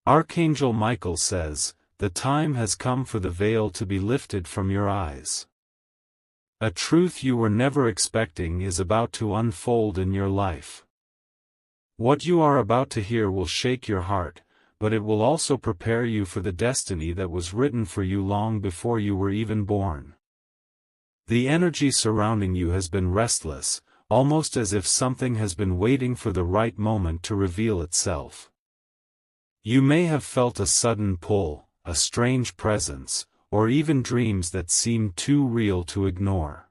Archangel Michael says, "The time has come for the veil to be lifted from your eyes. A truth you were never expecting is about to unfold in your life. What you are about to hear will shake your heart, but it will also prepare you for the destiny that was written for you long before you were even born." The energy surrounding you has been restless, almost as if something has been waiting for the right moment to reveal itself. You may have felt a sudden pull, a strange presence, or even dreams that seemed too real to ignore.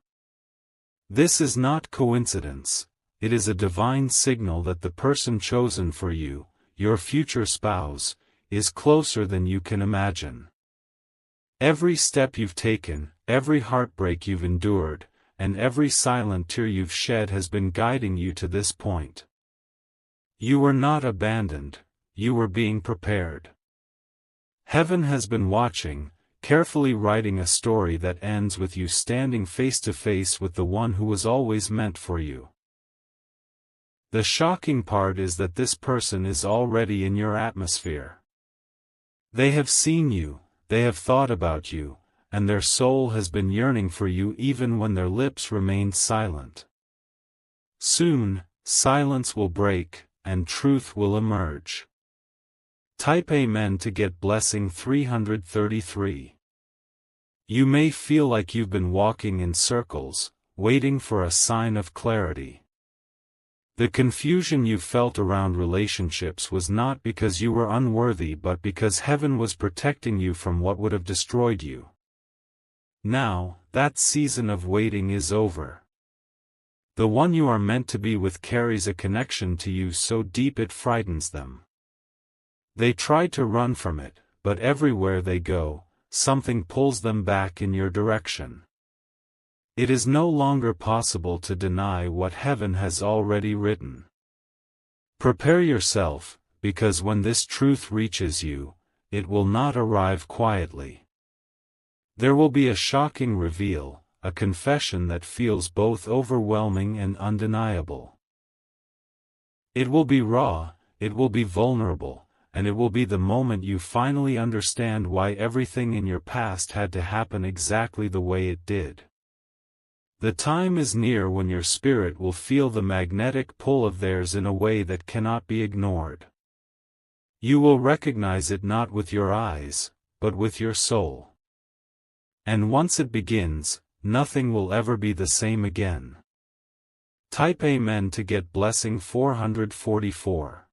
This is not coincidence, it is a divine signal that the person chosen for you, your future spouse, is closer than you can imagine. Every step you've taken, every heartbreak you've endured, and every silent tear you've shed has been guiding you to this point. You were not abandoned, you were being prepared. Heaven has been watching, carefully writing a story that ends with you standing face to face with the one who was always meant for you. The shocking part is that this person is already in your atmosphere. They have seen you, they have thought about you, and their soul has been yearning for you even when their lips remained silent. Soon, silence will break, and truth will emerge. Type Amen to get blessing 333. You may feel like you've been walking in circles, waiting for a sign of clarity. The confusion you felt around relationships was not because you were unworthy but because heaven was protecting you from what would have destroyed you. Now, that season of waiting is over. The one you are meant to be with carries a connection to you so deep it frightens them. They tried to run from it, but everywhere they go, something pulls them back in your direction. It is no longer possible to deny what heaven has already written. Prepare yourself, because when this truth reaches you, it will not arrive quietly. There will be a shocking reveal, a confession that feels both overwhelming and undeniable. It will be raw, it will be vulnerable, and it will be the moment you finally understand why everything in your past had to happen exactly the way it did. The time is near when your spirit will feel the magnetic pull of theirs in a way that cannot be ignored. You will recognize it not with your eyes, but with your soul. And once it begins, nothing will ever be the same again. Type Amen to get blessing 444.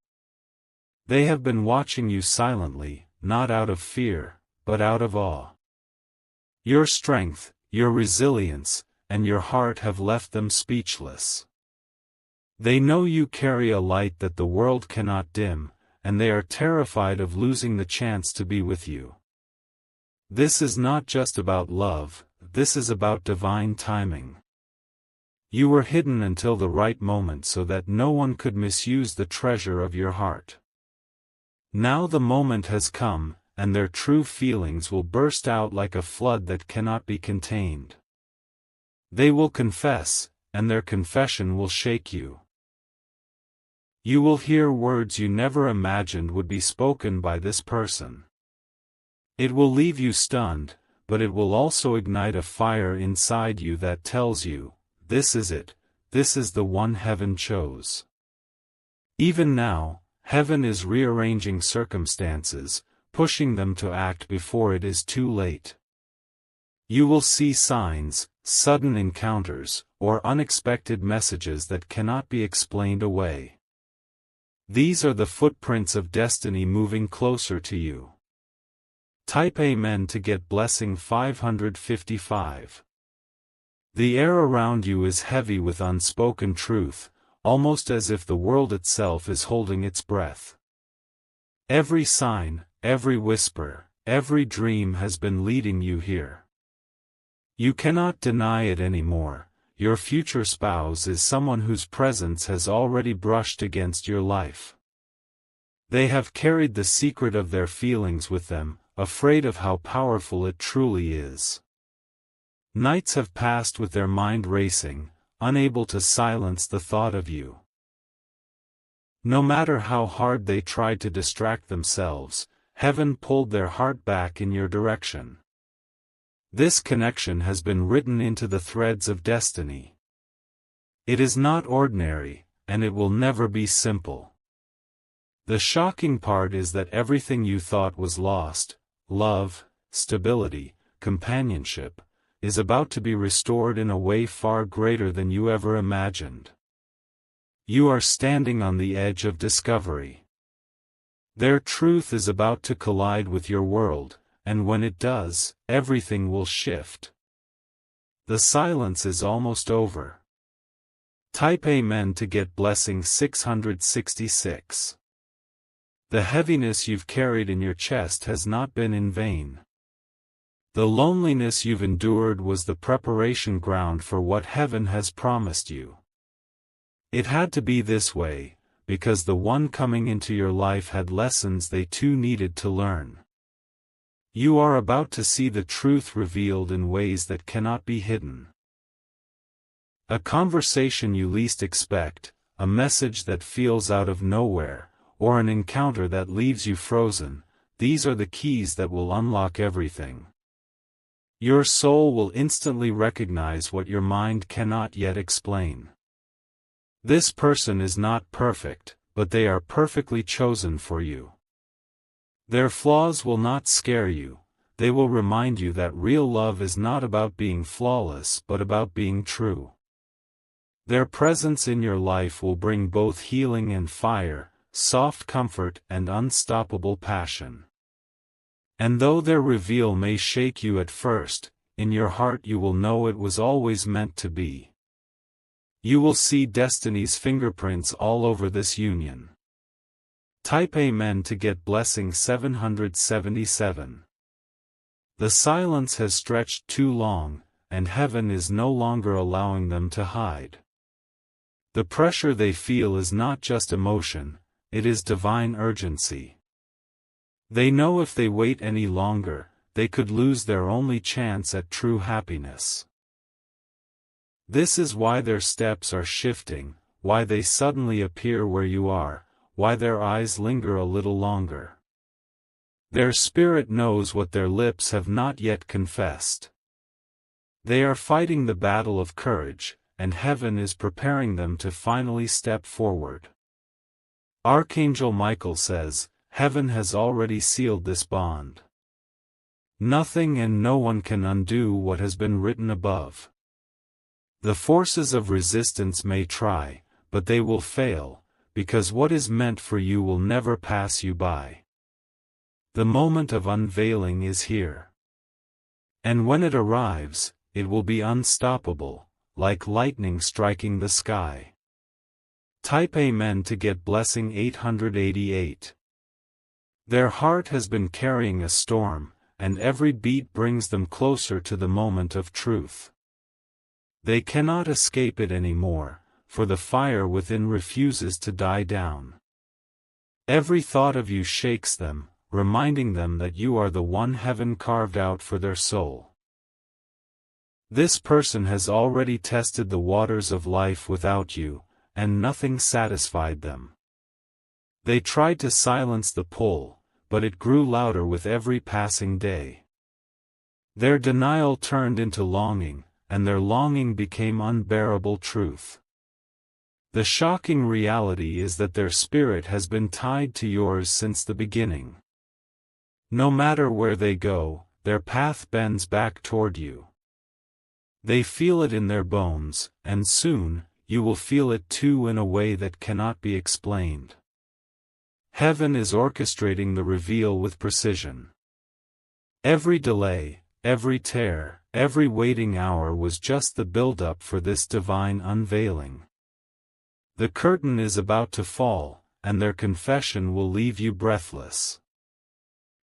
They have been watching you silently, not out of fear, but out of awe. Your strength, your resilience, and your heart have left them speechless. They know you carry a light that the world cannot dim, and they are terrified of losing the chance to be with you. This is not just about love, this is about divine timing. You were hidden until the right moment so that no one could misuse the treasure of your heart. Now the moment has come, and their true feelings will burst out like a flood that cannot be contained. They will confess, and their confession will shake you. You will hear words you never imagined would be spoken by this person. It will leave you stunned, but it will also ignite a fire inside you that tells you, this is it, this is the one heaven chose. Even now, heaven is rearranging circumstances, pushing them to act before it is too late. You will see signs, sudden encounters, or unexpected messages that cannot be explained away. These are the footprints of destiny moving closer to you. Type Amen to get blessing 555. The air around you is heavy with unspoken truth, almost as if the world itself is holding its breath. Every sign, every whisper, every dream has been leading you here. You cannot deny it anymore. Your future spouse is someone whose presence has already brushed against your life. They have carried the secret of their feelings with them, afraid of how powerful it truly is. Nights have passed with their mind racing, unable to silence the thought of you. No matter how hard they tried to distract themselves, heaven pulled their heart back in your direction. This connection has been written into the threads of destiny. It is not ordinary, and it will never be simple. The shocking part is that everything you thought was lost, love, stability, companionship, is about to be restored in a way far greater than you ever imagined. You are standing on the edge of discovery. Their truth is about to collide with your world, and when it does, everything will shift. The silence is almost over. Type Amen to get blessing 666. The heaviness you've carried in your chest has not been in vain. The loneliness you've endured was the preparation ground for what heaven has promised you. It had to be this way, because the one coming into your life had lessons they too needed to learn. You are about to see the truth revealed in ways that cannot be hidden. A conversation you least expect, a message that feels out of nowhere, or an encounter that leaves you frozen, these are the keys that will unlock everything. Your soul will instantly recognize what your mind cannot yet explain. This person is not perfect, but they are perfectly chosen for you. Their flaws will not scare you, they will remind you that real love is not about being flawless but about being true. Their presence in your life will bring both healing and fire, soft comfort and unstoppable passion. And though their reveal may shake you at first, in your heart you will know it was always meant to be. You will see destiny's fingerprints all over this union. Type Amen to get blessing 777. The silence has stretched too long, and heaven is no longer allowing them to hide. The pressure they feel is not just emotion, it is divine urgency. They know if they wait any longer, they could lose their only chance at true happiness. This is why their steps are shifting, why they suddenly appear where you are, why their eyes linger a little longer. Their spirit knows what their lips have not yet confessed. They are fighting the battle of courage, and heaven is preparing them to finally step forward. Archangel Michael says, heaven has already sealed this bond. Nothing and no one can undo what has been written above. The forces of resistance may try, but they will fail, because what is meant for you will never pass you by. The moment of unveiling is here. And when it arrives, it will be unstoppable, like lightning striking the sky. Type Amen to get blessing 888. Their heart has been carrying a storm, and every beat brings them closer to the moment of truth. They cannot escape it anymore, for the fire within refuses to die down. Every thought of you shakes them, reminding them that you are the one heaven carved out for their soul. This person has already tested the waters of life without you, and nothing satisfied them. They tried to silence the pull, but it grew louder with every passing day. Their denial turned into longing, and their longing became unbearable truth. The shocking reality is that their spirit has been tied to yours since the beginning. No matter where they go, their path bends back toward you. They feel it in their bones, and soon, you will feel it too in a way that cannot be explained. Heaven is orchestrating the reveal with precision. Every delay, every tear, every waiting hour was just the build-up for this divine unveiling. The curtain is about to fall, and their confession will leave you breathless.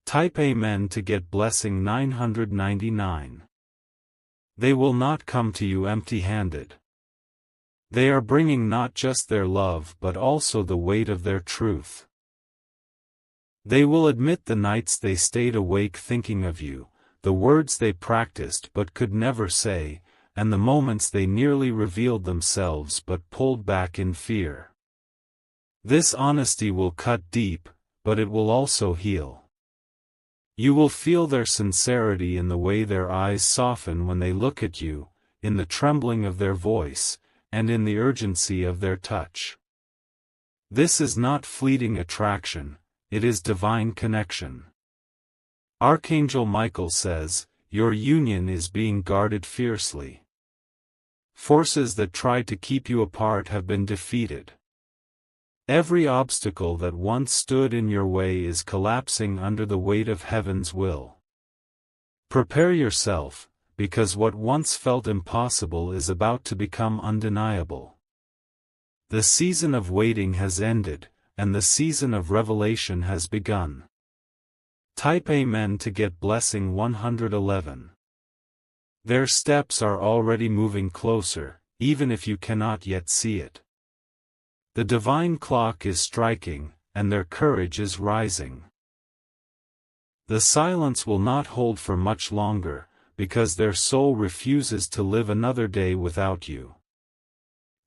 Type Amen to get blessing 999. They will not come to you empty-handed. They are bringing not just their love but also the weight of their truth. They will admit the nights they stayed awake thinking of you, the words they practiced but could never say, and the moments they nearly revealed themselves but pulled back in fear. This honesty will cut deep, but it will also heal. You will feel their sincerity in the way their eyes soften when they look at you, in the trembling of their voice, and in the urgency of their touch. This is not fleeting attraction, it is divine connection. Archangel Michael says, your union is being guarded fiercely. Forces that tried to keep you apart have been defeated. Every obstacle that once stood in your way is collapsing under the weight of heaven's will. Prepare yourself, because what once felt impossible is about to become undeniable. The season of waiting has ended, and the season of revelation has begun. Type Amen to get blessing 111. Their steps are already moving closer, even if you cannot yet see it. The divine clock is striking, and their courage is rising. The silence will not hold for much longer, because their soul refuses to live another day without you.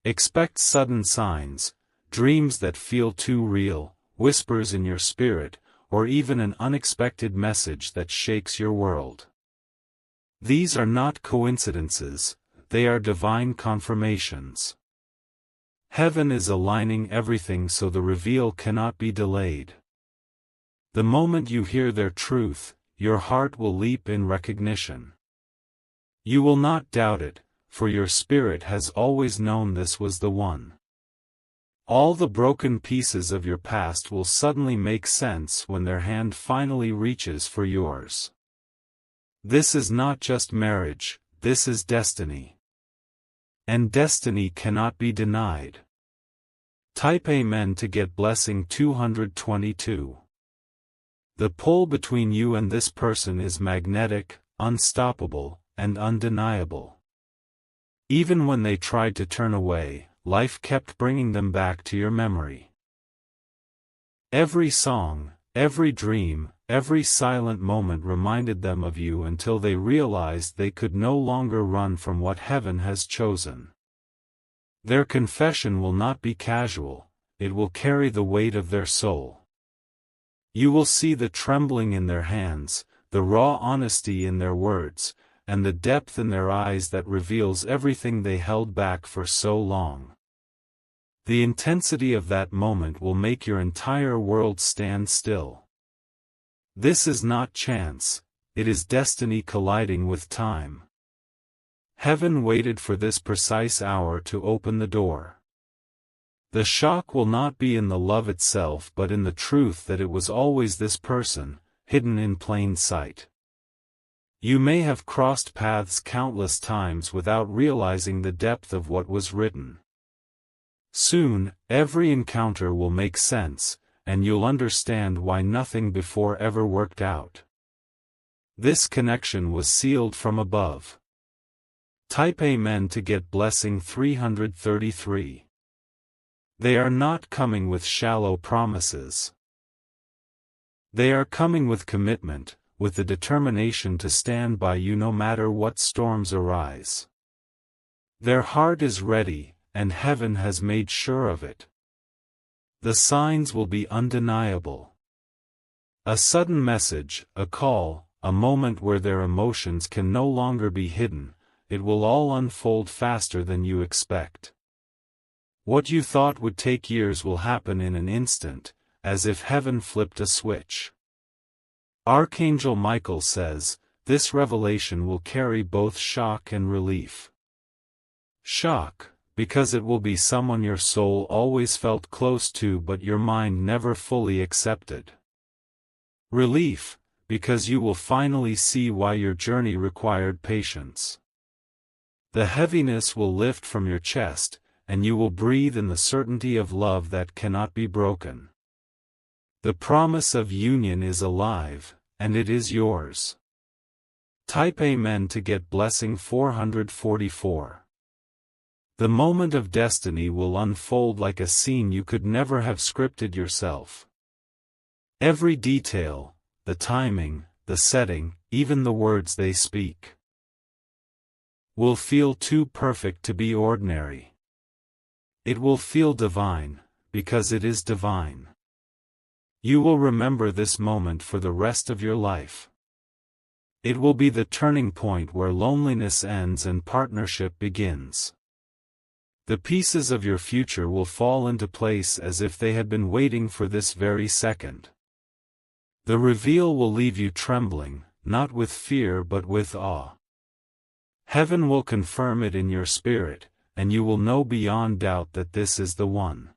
Expect sudden signs, dreams that feel too real, whispers in your spirit, or even an unexpected message that shakes your world. These are not coincidences, they are divine confirmations. Heaven is aligning everything so the reveal cannot be delayed. The moment you hear their truth, your heart will leap in recognition. You will not doubt it, for your spirit has always known this was the one. All the broken pieces of your past will suddenly make sense when their hand finally reaches for yours. This is not just marriage, this is destiny. And destiny cannot be denied. Type Amen to get blessing 222. The pull between you and this person is magnetic, unstoppable, and undeniable. Even when they tried to turn away, life kept bringing them back to your memory. Every song, every dream, every silent moment reminded them of you until they realized they could no longer run from what heaven has chosen. Their confession will not be casual, it will carry the weight of their soul. You will see the trembling in their hands, the raw honesty in their words, and the depth in their eyes that reveals everything they held back for so long. The intensity of that moment will make your entire world stand still. This is not chance, it is destiny colliding with time. Heaven waited for this precise hour to open the door. The shock will not be in the love itself but in the truth that it was always this person, hidden in plain sight. You may have crossed paths countless times without realizing the depth of what was written. Soon, every encounter will make sense, and you'll understand why nothing before ever worked out. This connection was sealed from above. Type Amen to get blessing 333. They are not coming with shallow promises. They are coming with commitment, with the determination to stand by you no matter what storms arise. Their heart is ready, and heaven has made sure of it. The signs will be undeniable. A sudden message, a call, a moment where their emotions can no longer be hidden, it will all unfold faster than you expect. What you thought would take years will happen in an instant, as if heaven flipped a switch. Archangel Michael says, this revelation will carry both shock and relief. Shock, because it will be someone your soul always felt close to but your mind never fully accepted. Relief, because you will finally see why your journey required patience. The heaviness will lift from your chest, and you will breathe in the certainty of love that cannot be broken. The promise of union is alive, and it is yours. Type Amen to get blessing 444. The moment of destiny will unfold like a scene you could never have scripted yourself. Every detail, the timing, the setting, even the words they speak, will feel too perfect to be ordinary. It will feel divine, because it is divine. You will remember this moment for the rest of your life. It will be the turning point where loneliness ends and partnership begins. The pieces of your future will fall into place as if they had been waiting for this very second. The reveal will leave you trembling, not with fear but with awe. Heaven will confirm it in your spirit, and you will know beyond doubt that this is the one.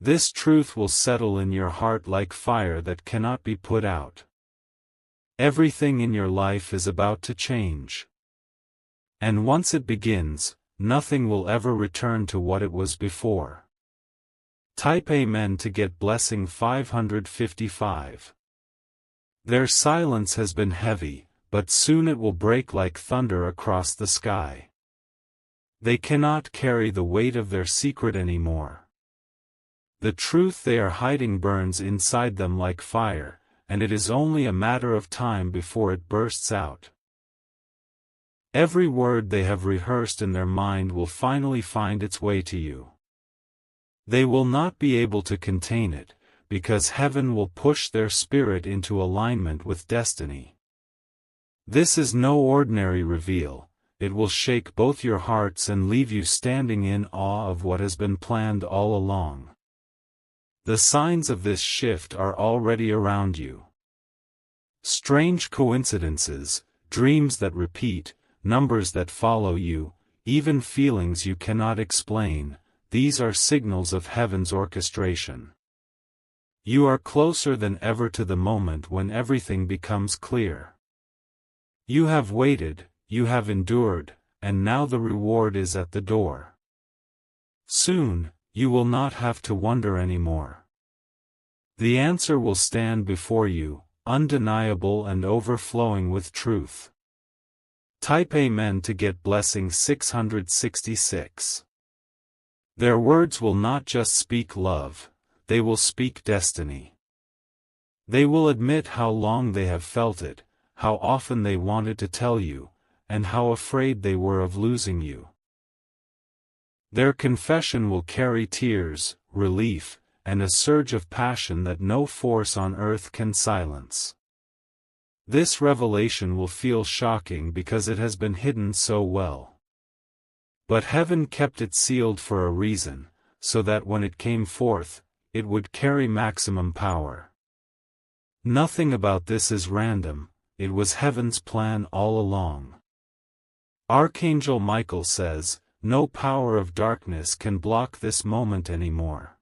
This truth will settle in your heart like fire that cannot be put out. Everything in your life is about to change. And once it begins, nothing will ever return to what it was before. Type Amen to get blessing 555. Their silence has been heavy, but soon it will break like thunder across the sky. They cannot carry the weight of their secret anymore. The truth they are hiding burns inside them like fire, and it is only a matter of time before it bursts out. Every word they have rehearsed in their mind will finally find its way to you. They will not be able to contain it, because heaven will push their spirit into alignment with destiny. This is no ordinary reveal, it will shake both your hearts and leave you standing in awe of what has been planned all along. The signs of this shift are already around you. Strange coincidences, dreams that repeat, numbers that follow you, even feelings you cannot explain, these are signals of heaven's orchestration. You are closer than ever to the moment when everything becomes clear. You have waited, you have endured, and now the reward is at the door. Soon, you will not have to wonder anymore. The answer will stand before you, undeniable and overflowing with truth. Type Amen to get blessing 666. Their words will not just speak love, they will speak destiny. They will admit how long they have felt it, how often they wanted to tell you, and how afraid they were of losing you. Their confession will carry tears, relief, and a surge of passion that no force on earth can silence. This revelation will feel shocking because it has been hidden so well. But heaven kept it sealed for a reason, so that when it came forth, it would carry maximum power. Nothing about this is random, it was heaven's plan all along. Archangel Michael says, "No power of darkness can block this moment anymore.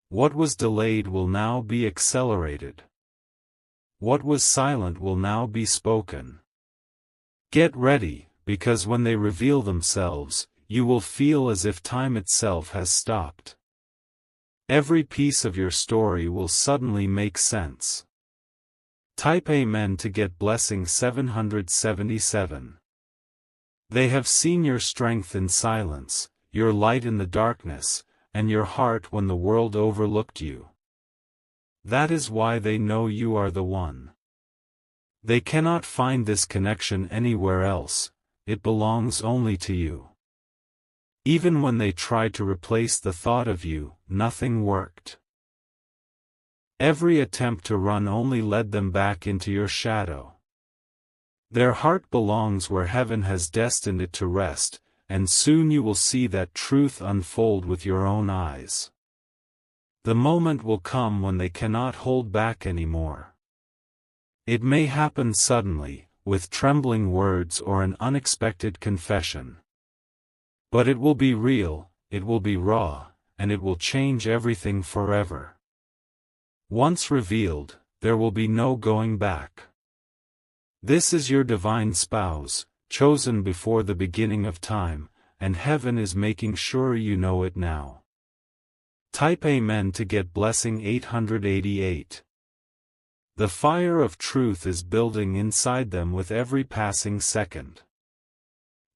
What was delayed will now be accelerated. What was silent will now be spoken." Get ready, because when they reveal themselves, you will feel as if time itself has stopped. Every piece of your story will suddenly make sense. Type Amen to get blessing 777. They have seen your strength in silence, your light in the darkness, and your heart when the world overlooked you. That is why they know you are the one. They cannot find this connection anywhere else, it belongs only to you. Even when they tried to replace the thought of you, nothing worked. Every attempt to run only led them back into your shadow. Their heart belongs where heaven has destined it to rest, and soon you will see that truth unfold with your own eyes. The moment will come when they cannot hold back anymore. It may happen suddenly, with trembling words or an unexpected confession. But it will be real, it will be raw, and it will change everything forever. Once revealed, there will be no going back. This is your divine spouse, chosen before the beginning of time, and heaven is making sure you know it now. Type Amen to get blessing 888. The fire of truth is building inside them with every passing second.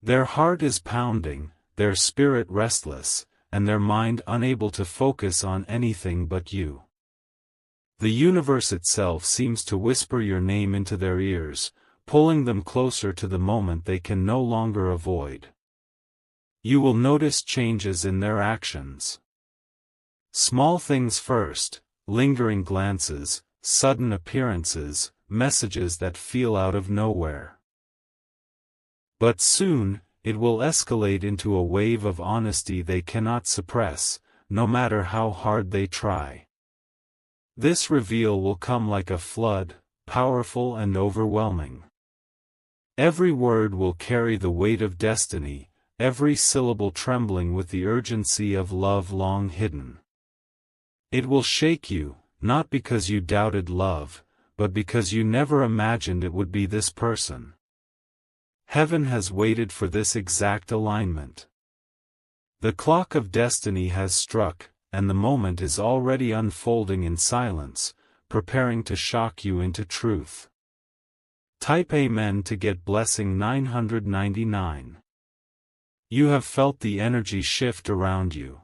Their heart is pounding, their spirit restless, and their mind unable to focus on anything but you. The universe itself seems to whisper your name into their ears, pulling them closer to the moment they can no longer avoid. You will notice changes in their actions. Small things first, lingering glances, sudden appearances, messages that feel out of nowhere. But soon, it will escalate into a wave of honesty they cannot suppress, no matter how hard they try. This reveal will come like a flood, powerful and overwhelming. Every word will carry the weight of destiny, every syllable trembling with the urgency of love long hidden. It will shake you, not because you doubted love, but because you never imagined it would be this person. Heaven has waited for this exact alignment. The clock of destiny has struck, and the moment is already unfolding in silence, preparing to shock you into truth. Type Amen to get blessing 999. You have felt the energy shift around you.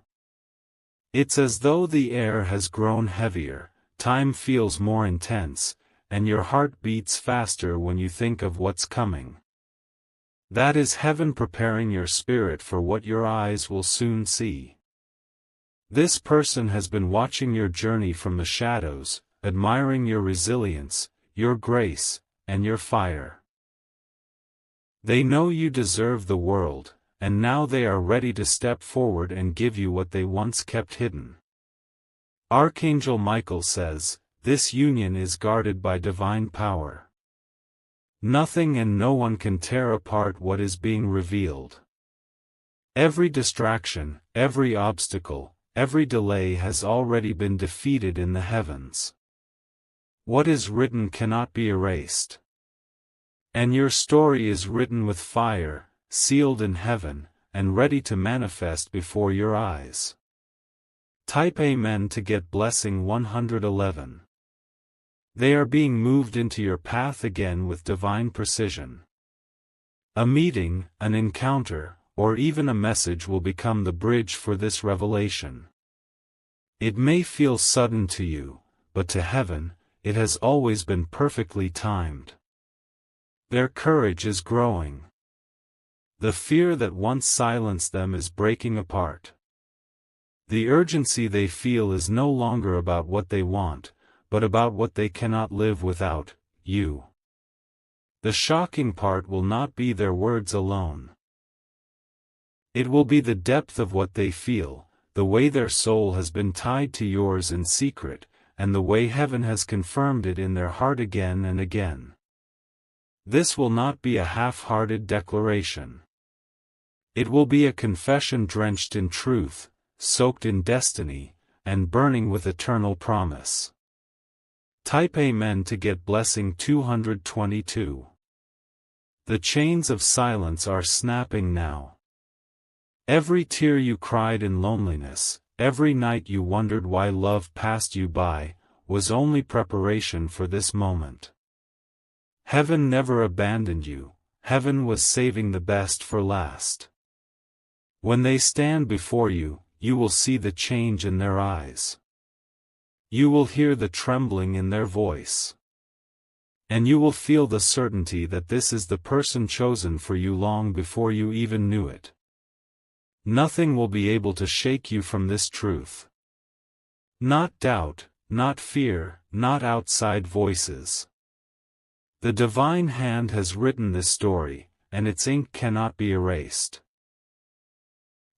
It's as though the air has grown heavier, time feels more intense, and your heart beats faster when you think of what's coming. That is heaven preparing your spirit for what your eyes will soon see. This person has been watching your journey from the shadows, admiring your resilience, your grace, and your fire. They know you deserve the world, and now they are ready to step forward and give you what they once kept hidden. Archangel Michael says, this union is guarded by divine power. Nothing and no one can tear apart what is being revealed. Every distraction, every obstacle, every delay has already been defeated in the heavens. What is written cannot be erased. And your story is written with fire, sealed in heaven, and ready to manifest before your eyes. Type Amen to get blessing 111. They are being moved into your path again with divine precision. A meeting, an encounter, or even a message will become the bridge for this revelation. It may feel sudden to you, but to heaven, it has always been perfectly timed. Their courage is growing. The fear that once silenced them is breaking apart. The urgency they feel is no longer about what they want, but about what they cannot live without, you. The shocking part will not be their words alone. It will be the depth of what they feel, the way their soul has been tied to yours in secret, and the way heaven has confirmed it in their heart again and again. This will not be a half-hearted declaration. It will be a confession drenched in truth, soaked in destiny, and burning with eternal promise. Type Amen to get blessing 222. The chains of silence are snapping now. Every tear you cried in loneliness, every night you wondered why love passed you by, was only preparation for this moment. Heaven never abandoned you, heaven was saving the best for last. When they stand before you, you will see the change in their eyes. You will hear the trembling in their voice. And you will feel the certainty that this is the person chosen for you long before you even knew it. Nothing will be able to shake you from this truth. Not doubt, not fear, not outside voices. The divine hand has written this story, and its ink cannot be erased.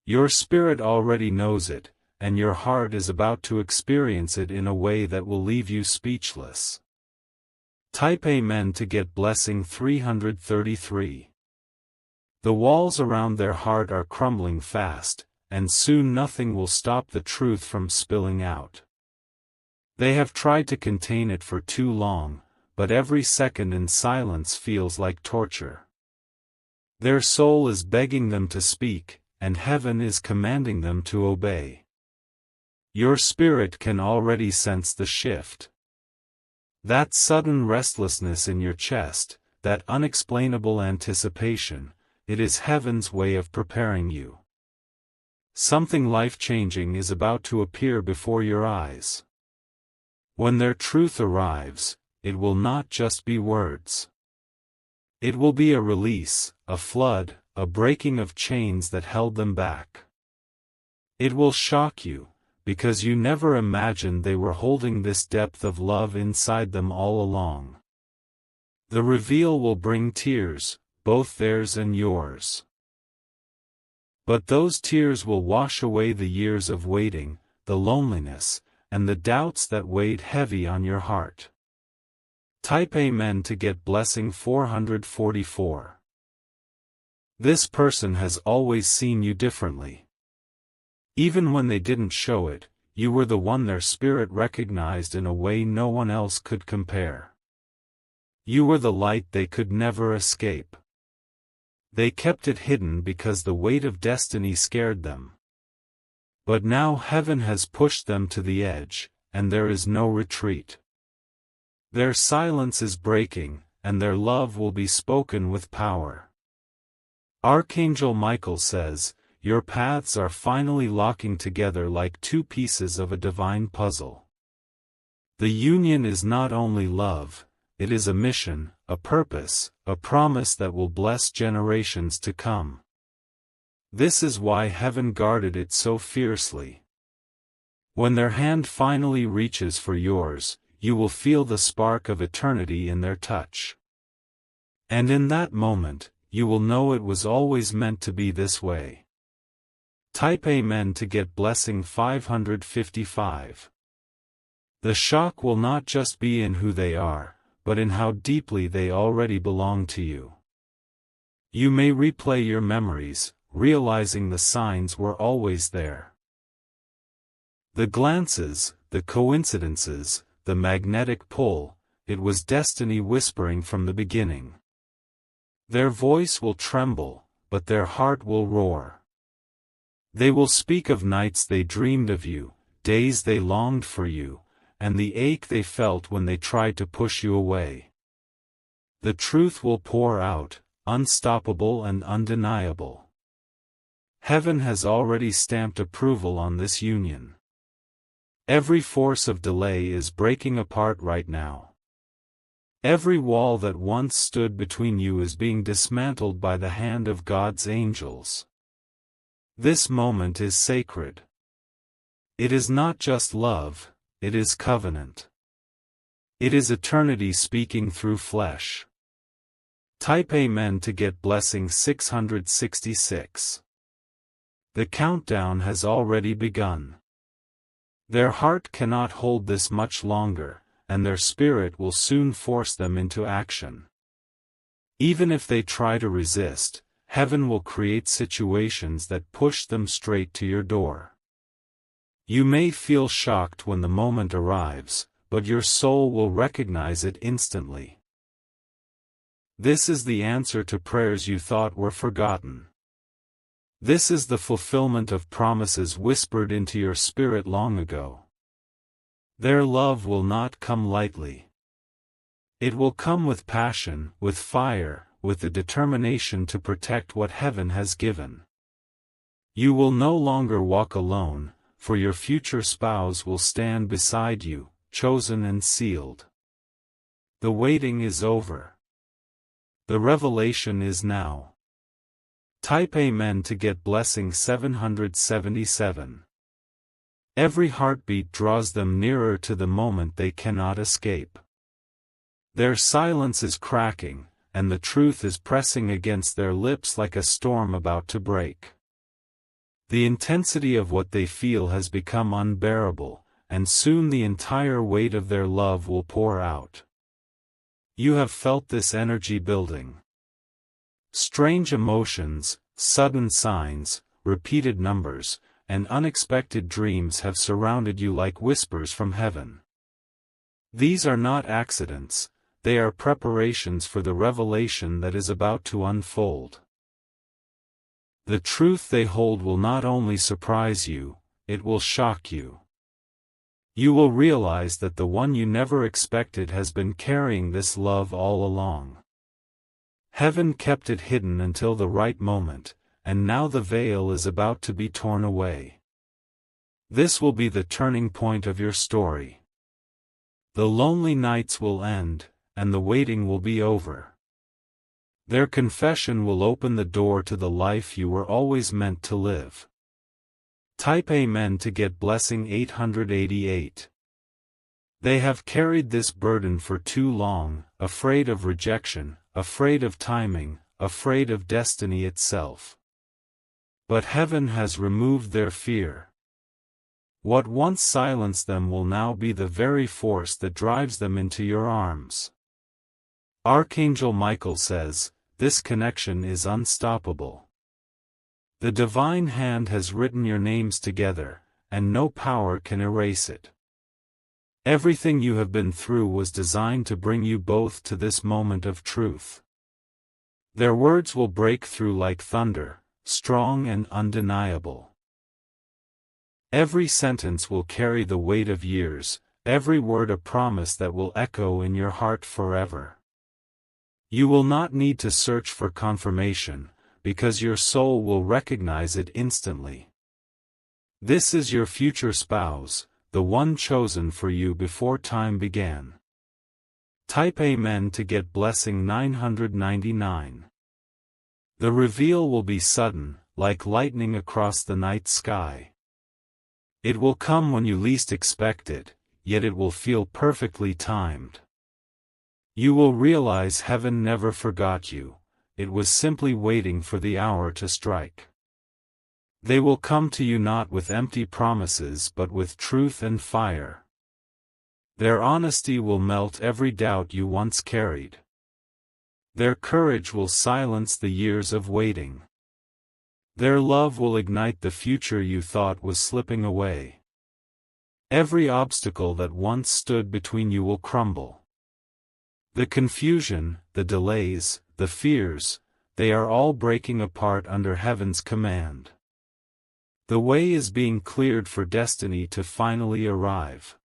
Your spirit already knows it, and your heart is about to experience it in a way that will leave you speechless. Type Amen to get blessing 333. The walls around their heart are crumbling fast, and soon nothing will stop the truth from spilling out. They have tried to contain it for too long, but every second in silence feels like torture. Their soul is begging them to speak, and heaven is commanding them to obey. Your spirit can already sense the shift. That sudden restlessness in your chest, that unexplainable anticipation, it is heaven's way of preparing you. Something life-changing is about to appear before your eyes. When their truth arrives, it will not just be words. It will be a release, a flood, a breaking of chains that held them back. It will shock you, because you never imagined they were holding this depth of love inside them all along. The reveal will bring tears, both theirs and yours. But those tears will wash away the years of waiting, the loneliness, and the doubts that weighed heavy on your heart. Type Amen to get blessing 444. This person has always seen you differently. Even when they didn't show it, you were the one their spirit recognized in a way no one else could compare. You were the light they could never escape. They kept it hidden because the weight of destiny scared them. But now heaven has pushed them to the edge, and there is no retreat. Their silence is breaking, and their love will be spoken with power. Archangel Michael says, your paths are finally locking together like two pieces of a divine puzzle. The union is not only love, it is a mission, a purpose, a promise that will bless generations to come. This is why heaven guarded it so fiercely. When their hand finally reaches for yours, you will feel the spark of eternity in their touch. And in that moment, you will know it was always meant to be this way. Type Amen to get blessing 555. The shock will not just be in who they are, but in how deeply they already belong to you. You may replay your memories, realizing the signs were always there. The glances, the coincidences, the magnetic pull, it was destiny whispering from the beginning. Their voice will tremble, but their heart will roar. They will speak of nights they dreamed of you, days they longed for you, and the ache they felt when they tried to push you away. The truth will pour out, unstoppable and undeniable. Heaven has already stamped approval on this union. Every force of delay is breaking apart right now. Every wall that once stood between you is being dismantled by the hand of God's angels. This moment is sacred. It is not just love, it is covenant. It is eternity speaking through flesh. Type Amen to get blessing 666. The countdown has already begun. Their heart cannot hold this much longer, and their spirit will soon force them into action. Even if they try to resist, heaven will create situations that push them straight to your door. You may feel shocked when the moment arrives, but your soul will recognize it instantly. This is the answer to prayers you thought were forgotten. This is the fulfillment of promises whispered into your spirit long ago. Their love will not come lightly. It will come with passion, with fire, with the determination to protect what heaven has given. You will no longer walk alone, for your future spouse will stand beside you, chosen and sealed. The waiting is over. The revelation is now. Type Amen to get blessing 777. Every heartbeat draws them nearer to the moment they cannot escape. Their silence is cracking, and the truth is pressing against their lips like a storm about to break. The intensity of what they feel has become unbearable, and soon the entire weight of their love will pour out. You have felt this energy building. Strange emotions, sudden signs, repeated numbers, and unexpected dreams have surrounded you like whispers from heaven. These are not accidents, they are preparations for the revelation that is about to unfold. The truth they hold will not only surprise you, it will shock you. You will realize that the one you never expected has been carrying this love all along. Heaven kept it hidden until the right moment, and now the veil is about to be torn away. This will be the turning point of your story. The lonely nights will end, and the waiting will be over. Their confession will open the door to the life you were always meant to live. Type Amen to get blessing 888. They have carried this burden for too long, afraid of rejection, afraid of timing, afraid of destiny itself. But heaven has removed their fear. What once silenced them will now be the very force that drives them into your arms. Archangel Michael says, this connection is unstoppable. The divine hand has written your names together, and no power can erase it. Everything you have been through was designed to bring you both to this moment of truth. Their words will break through like thunder, strong and undeniable. Every sentence will carry the weight of years, every word a promise that will echo in your heart forever. You will not need to search for confirmation, because your soul will recognize it instantly. This is your future spouse, the one chosen for you before time began. Type Amen to get blessing 999. The reveal will be sudden, like lightning across the night sky. It will come when you least expect it, yet it will feel perfectly timed. You will realize heaven never forgot you, it was simply waiting for the hour to strike. They will come to you not with empty promises but with truth and fire. Their honesty will melt every doubt you once carried. Their courage will silence the years of waiting. Their love will ignite the future you thought was slipping away. Every obstacle that once stood between you will crumble. The confusion, the delays, the fears, they are all breaking apart under heaven's command. The way is being cleared for destiny to finally arrive.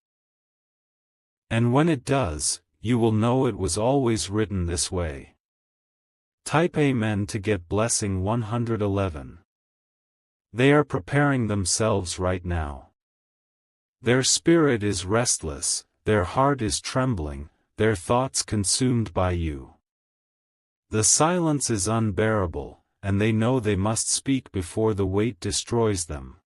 And when it does, you will know it was always written this way. Type Amen to get blessing 111. They are preparing themselves right now. Their spirit is restless, their heart is trembling, their thoughts consumed by you. The silence is unbearable, and they know they must speak before the weight destroys them.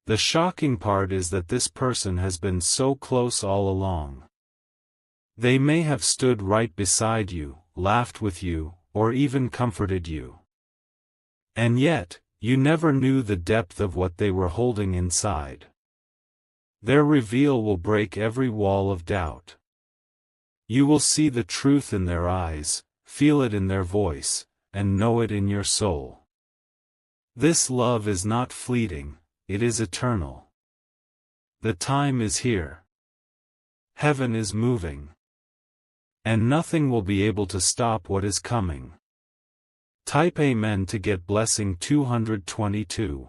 The shocking part is that this person has been so close all along. They may have stood right beside you, laughed with you, or even comforted you. And yet, you never knew the depth of what they were holding inside. Their reveal will break every wall of doubt. You will see the truth in their eyes, feel it in their voice, and know it in your soul. This love is not fleeting, it is eternal. The time is here. Heaven is moving. And nothing will be able to stop what is coming. Type Amen to get blessing 222.